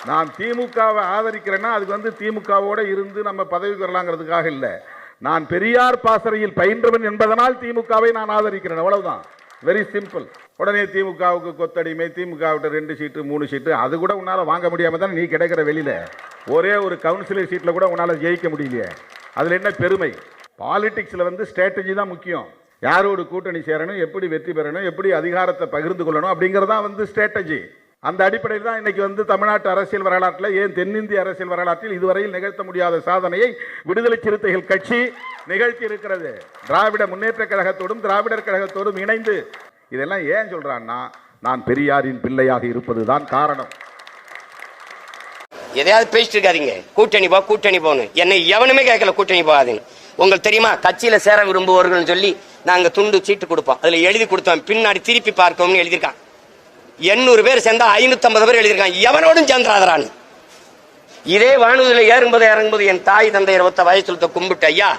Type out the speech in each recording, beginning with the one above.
நான் திமுகவை ஆதரிக்கிறேன்னா அதுக்கு வந்து திமுகவோட இருந்து நம்ம பதவிக்கு வரலாங்கிறதுக்காக இல்லை. நான் பெரியார் பாசறையில் பயின்றவன் என்பதனால் திமுகவை நான் ஆதரிக்கிறேன், அவ்வளவுதான். Very simple. உடனே திமுகவுக்கு கொத்தடிமை, திமுகவிட்ட 2 சீட்டு 3 சீட்டு, அது கூட உன்னால் வாங்க முடியாமல் தான் நீ கிடைக்கிற வெளியில். ஒரே ஒரு கவுன்சிலர் சீட்டில் கூட உன்னால் ஜெயிக்க முடியலையே, அதில் என்ன பெருமை? பாலிடிக்ஸில் வந்து ஸ்ட்ராட்டஜி தான் முக்கியம். யாரோடு கூட்டணி சேரணும், எப்படி வெற்றி பெறணும், எப்படி அதிகாரத்தை பகிர்ந்து கொள்ளணும் அப்படிங்கிறதான் வந்து ஸ்ட்ராட்டஜி. அந்த அடிப்படையில் தான் இன்னைக்கு வந்து தமிழ்நாட்டு அரசியல் வரலாற்றில், ஏன் தென்னிந்திய அரசியல் வரலாற்றில் இதுவரையில் நிகழ்த்த முடியாத சாதனையை விடுதலை சிறுத்தைகள் கட்சி நிகழ்த்தி இருக்கிறது. திராவிட முன்னேற்ற கழகத்தோடும் திராவிடர் கழகத்தோடும் இணைந்து. இதெல்லாம் ஏன் சொல்றான்னா, நான் பெரியாரின் பிள்ளையாக இருப்பதுதான் காரணம். எதையாவது பேசிட்டு இருக்காதீங்க, கூட்டணி போகணும். என்னை எவனுமே கேட்கல கூட்டணி போகாதுன்னு. உங்களுக்கு தெரியுமா, கட்சியில சேர விரும்புவோர்கள் சொல்லி நாங்க துண்டு சீட்டு கொடுப்போம், அதுல எழுதி கொடுத்தோம், பின்னாடி திருப்பி பார்க்கணும்னு எழுதியிருக்கான். 800 பேர் சேர்ந்தா 550 பேர் எழுதியிருக்கான், எவனோடும் சேர்ந்துறாதரான்னு. இதே வானூதியில ஏறும்போது இறங்கும்போது என் தாய் தந்தையர் ஒத்த வயசுலத்தை கும்பிட்டு, ஐயா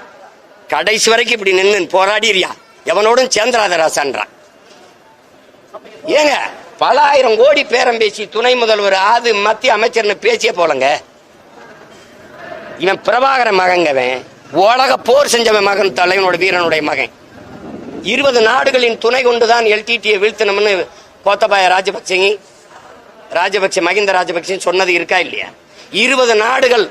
கடைசி வரைக்கும் இப்படி நின்று போராடிறியா, எவனோடும் சேர்ந்துராதராசான்றான். ஏங்க பல ஆயிரம் கோடி பேரம் பேசி துணை முதல்வர் அது மத்திய அமைச்சர்னு பேசிய போலங்க. இவன் பிரபாகர மகங்கவன், உலக போர் செஞ்சவன் மகன், தலைவனோட வீரனுடைய மகன். 20 நாடுகளின் துணை கொண்டுதான் எல்டிடியை வீழ்த்தணும்னு கோத்தபாய ராஜபக்சே மகிந்த ராஜபக்சே சொன்னது இருக்கா இல்லையா? 20 நாடுகள்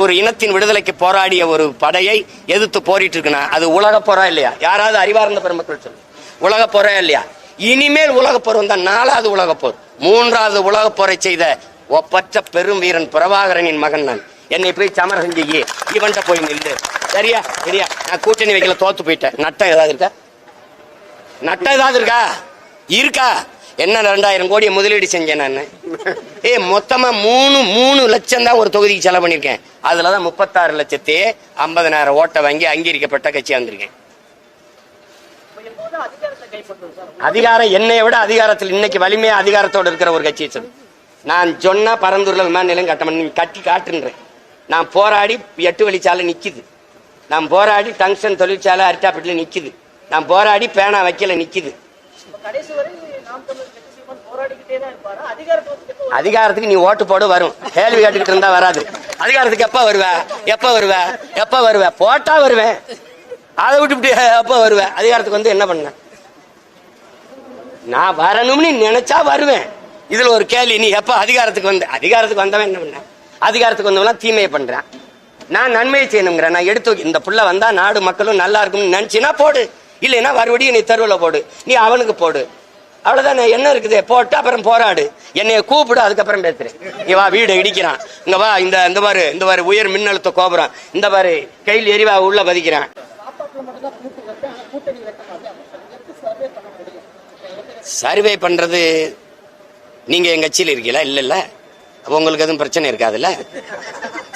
ஒரு இனத்தின் விடுதலைக்கு போராடிய ஒரு படையை எதிர்த்து போரிட்டு இருக்குன்னா அது உலக போரா இல்லையா? யாராவது அறிவார்ந்த பெருமக்கள் சொல்லு, உலக போரா இல்லையா? இனிமேல் உலக போர் வந்தா 4வது உலக போர், 3வது உலக போரை செய்த ஒப்பற்ற பெரும் வீரன் பிரபாகரனின் மகன் நான். என்னை போய் சமர செஞ்சு இவன்ட்ட போய் நில்லு, சரியா? நான் கூட்டணி வைக்கல, தோத்து போயிட்டேன். நட்டம் ஏதாவது இருக்கா? என்ன 2000 கோடியை முதலீடு செஞ்சேன் நான். மொத்தமா 3 லட்சம் தான் ஒரு தொகுதிக்கு செலவு பண்ணிருக்கேன். அதுலதான் 36,50,000 ஓட்டை வாங்கி அங்கீகரிக்கப்பட்ட கட்சியா வந்திருக்கேன். அதிகாரம் என்னை விட அதிகாரத்தில் இன்னைக்கு வலிமையா அதிகாரத்தோடு இருக்கிற ஒரு கட்சியை சொல்லு. நான் சொன்னா பரந்தூர்ல விமான நிலையம் கட்டணும், கட்டி காட்டுன்றேன். நான் போராடி 8 வழிச்சாலை நிக்குது, நான் போராடி டங்ஸ்டன் தொழிற்சாலை அரிட்டாப்பட்டில நிக்குது, நான் போராடி பேனா வைக்கல நிக்குது. அதிகாரத்துக்கு நீ ஓட்டு போடு, வரும். கேள்வி கேட்டுக்கிட்டு இருந்தா வராது. அதிகாரத்துக்கு எப்ப வருவ போட்டா வருவேன், அதை விட்டு எப்ப வருவேன். அதிகாரத்துக்கு வந்து என்ன பண்ண, நான் வரணும்னு நினைச்சா வருவேன். இதுல ஒரு கேள்வி, நீ எப்ப அதிகாரத்துக்கு வந்தவன் என்ன பண்ண? அதிகாரத்துக்கு வந்தவன் தீமையை பண்றான், நான் நன்மையை செய்யணுங்கிற. நான் எடுத்து இந்த புள்ள வந்தா நாடு மக்களும் நல்லா இருக்கும்னு நினைச்சினா போடு, இல்லைன்னா மறுபடியும் நீ தெருவில் போடு, நீ அவனுக்கு போடு, அவ்வளவுதான். என்ன இருக்குது, போட்டு அப்புறம் போராடு, என்னைய கூப்பிடு, அதுக்கப்புறம் பேசுறேன். நீ வா, வீடு இடிக்கிறான், இங்க வா, இந்த மாதிரி உயர் மின்னழுத்த கோபுரம், இந்த மாதிரி கையில் எரிவா உள்ள பதிக்கிறான். சர்வே பண்றது நீங்க எங்க கட்சியில் இருக்கீங்களா? இல்ல, உங்களுக்கு எதுவும் பிரச்சனை இருக்காதுல்ல.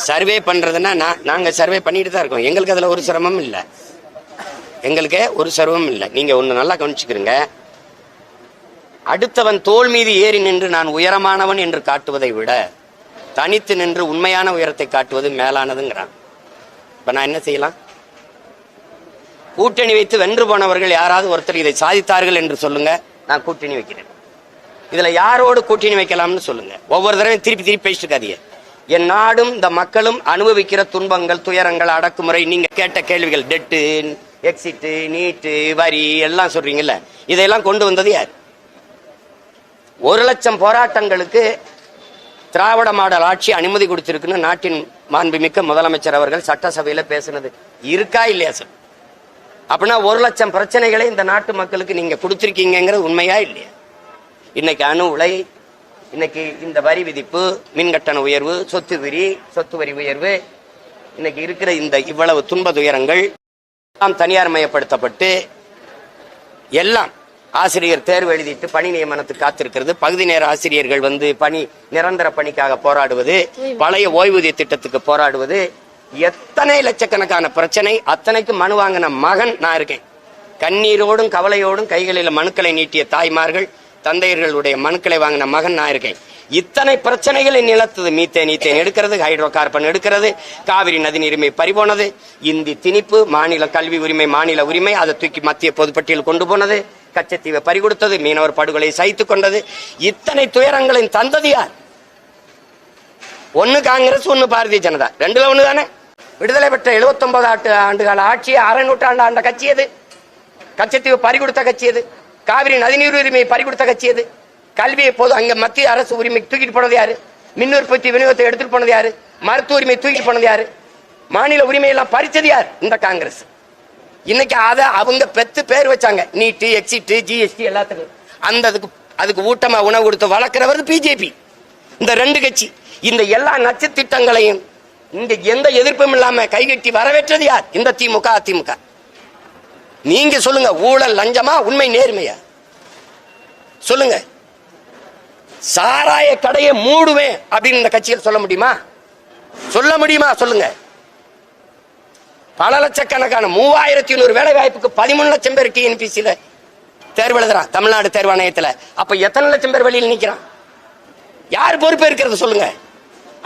சர்வே பண்றதுன்னா நாங்க சர்வே பண்ணிட்டு தான் இருக்கோம், எங்களுக்கு அதுல ஒரு சிரமம் இல்லை, நீங்க ஒண்ணு நல்லா கவனிச்சுக்கிறீங்க. அடுத்தவன் தோல் மீது ஏறி நின்று நான் உயரமானவன் என்று காட்டுவதை விட தனித்து நின்று உண்மையான உயரத்தை காட்டுவது மேலானதுங்கிறான். இப்ப நான் என்ன செய்யலாம்? கூட்டணி வைத்து வென்று போனவர்கள் யாராவது ஒருத்தர் இதை சாதித்தார்கள் என்று சொல்லுங்க, நான் கூட்டணி வைக்கிறேன். இதுல யாரோடு கூட்டணி வைக்கலாம்னு சொல்லுங்க. ஒவ்வொரு தடவையும் திருப்பி பேசிட்டு இருக்காதீங்க. என் நாடும் இந்த மக்களும் அனுபவிக்கிற துன்பங்கள், துயரங்கள், அடக்குமுறை, நீங்க கேட்ட கேள்விகள், டெட்டு, எக்ஸிட்டு, நீட்டு, வரி எல்லாம் சொல்றீங்கல்ல, இதையெல்லாம் கொண்டு வந்தது யார்? 1 லட்சம் போராட்டங்களுக்கு திராவிட மாடல் ஆட்சி அனுமதி கொடுத்திருக்குன்னு நாட்டின் மாண்புமிக்க முதலமைச்சர் அவர்கள் சட்டசபையில பேசுனது இருக்கா இல்லையா சார்? அப்படின்னா 1 லட்சம் பிரச்சனைகளை இந்த நாட்டு மக்களுக்கு நீங்க கொடுத்திருக்கீங்கிறது உண்மையா இல்லையா? இன்னைக்கு அணு உலை, இன்னைக்கு இந்த வரி விதிப்பு, மின்கட்டண உயர்வு, சொத்து வரி உயர்வு, இன்னைக்கு இருக்கிற இந்த இவ்வளவு துன்ப துயரங்கள் எல்லாம் தனியார் மயப்படுத்தப்பட்டு, எல்லாம் ஆசிரியர் தேர்வு எழுதிட்டு பணி நியமனத்துக்கு காத்திருக்கிறது, பகுதி நேர ஆசிரியர்கள் வந்து நிரந்தர பணிக்காக போராடுவது, பழைய ஓய்வூதிய திட்டத்துக்கு போராடுவது, எத்தனை லட்சக்கணக்கான பிரச்சனை. அத்தனைக்கு மனு வாங்கின மகன் நான் இருக்கேன். கண்ணீரோடும் கவலையோடும் கைகளில் மனுக்களை நீட்டிய தாய்மார்கள், தந்தையர்களுடைய மனுக்களை வாங்கின மகன் நான் இருக்கேன். இத்தனை பிரச்சனைகளை நிலத்தது. மீத்தேன் எடுக்கிறது, ஹைட்ரோ கார்பன் எடுக்கிறது, காவிரி நதி உரிமை பறிபோனது, இந்தி திணிப்பு, மாநில கல்வி உரிமை, மாநில உரிமை, அதை தூக்கி மத்திய பொதுப்பட்டியல் கொண்டு போனது, கச்சத்தீவை பறிகொடுத்தது, மீனவர் படுகொலை சகித்துக் கொண்டது. இத்தனை துயரங்களின் தந்தது யார்? ஒன்னு காங்கிரஸ், ஒன்னு பாரதிய ஜனதா, ரெண்டுல ஒண்ணு தானே. விடுதலை பெற்ற 79 ஆண்டுகால ஆட்சி, அரை நூற்றாண்டு ஆண்ட கட்சி எது? கச்சத்தீவு பறிகொடுத்த கட்சி எது? காவிரி நதிநீர் உரிமையை பறிகொடுத்த கட்சி எது? கல்வியை போது அங்க மத்திய அரசு உரிமை தூக்கிட்டு போனது யாரு? மின் உற்பத்தி விநியோகத்தை எடுத்துட்டு போனது யாரு? மருத்துவ உரிமை தூக்கிட்டு போனது யாரு? மாநில உரிமை எல்லாம் பறிச்சது யார்? இந்த காங்கிரஸ். இன்னைக்கு அதை அவங்க பெத்து பேர் வச்சாங்க, நீட்டு, எக்ஸிட், ஜிஎஸ்டி எல்லாத்துக்கும். அதுக்கு ஊட்டமா உணவு கொடுத்து வளர்க்கிறவர் பிஜேபி. இந்த ரெண்டு கட்சி இந்த எல்லா நச்சு திட்டங்களையும் இங்க எந்த எதிர்ப்பும் இல்லாம கைகட்டி வரவேற்றது யார்? இந்த திமுக, அதிமுக. நீங்க சொல்லுங்க, ஊழல் லஞ்சமா, உண்மை நேர்மையா? சொல்லுங்க. சாராய கடையை மூடுவேன் அப்படின்னு இந்த கட்சியில் சொல்ல முடியுமா? சொல்ல முடியுமா? சொல்லுங்க. பல லட்சக்கணக்கான 3100 வேலை வாய்ப்புக்கு 13 லட்சம் பேர் டிஎன்பிசியில தேர்வு எழுதுறான், தமிழ்நாடு தேர்வாணையத்தில். அப்ப எத்தனை லட்சம் பேர் வெளியில் நிக்கிறான்? யார் பொறுப்பு இருக்கிறது சொல்லுங்க?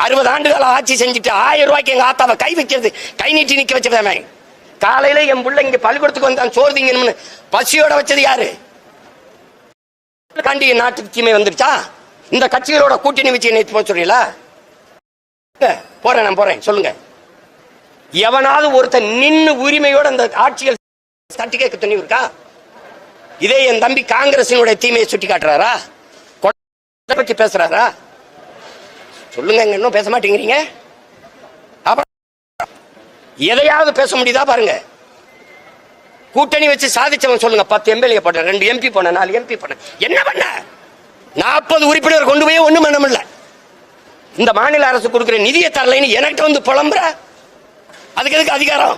60 ஆண்டுகால ஆட்சி செஞ்சுட்டு 1000 ரூபாய்க்கு எங்க ஆத்தாவை கை வைக்கிறது, கை நீட்டி நிக்க வச்சதாமே. காலையில என் பிள்ளை இங்க பள்ளிக்கூடத்துக்கு வந்தான், சோறு திங்கணும்னு பசியோட வச்சது யாரு? காண்டி நாட்டுக்கு தீமை வந்துருச்சா? இந்த கட்சிகளோட கூட்டணி வச்சு நினைத்து போக சொல்றீங்களா? போறேன், நான் போறேன். சொல்லுங்க. எவனாவது ஒருத்தன் நின்னு உரிமையோட அந்த ஆட்சிகள் தட்டி கேட்க துணிவு இருக்கா? இதே என் தம்பி காங்கிரசினுடைய தீமையை சுட்டி காட்டுறாரா? பத்தி பேசுறாரா? சொல்லுங்க. இன்னும் பேச மாட்டேங்கிறீங்க. எதையாவது பேச முடியுதா பாருங்க. கூட்டணி வச்சு சாதிச்சவன் சொல்லுங்க. 10 எம்எல்ஏ போன, 2 எம்பி போன, 4 எம்பி போன, என்ன பண்ண? 40 உறுப்பினர் கொண்டு போய் ஒண்ணும் பண்ண முடியல. இந்த மாநில அரசு கொடுக்கிற நிதியை தரலைன்னு எனக்கு வந்து புலம்புற. அதுக்கு எதுக்கு அதிகாரம்?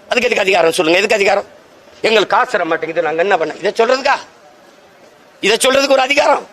அதுக்கு எதுக்கு அதிகாரம் சொல்லுங்க? எதுக்கு அதிகாரம்? எங்களுக்கு காசு தர மாட்டேங்குது, நாங்க என்ன பண்ண? இதை சொல்றதுக்கா? இதை சொல்றதுக்கு ஒரு அதிகாரம்?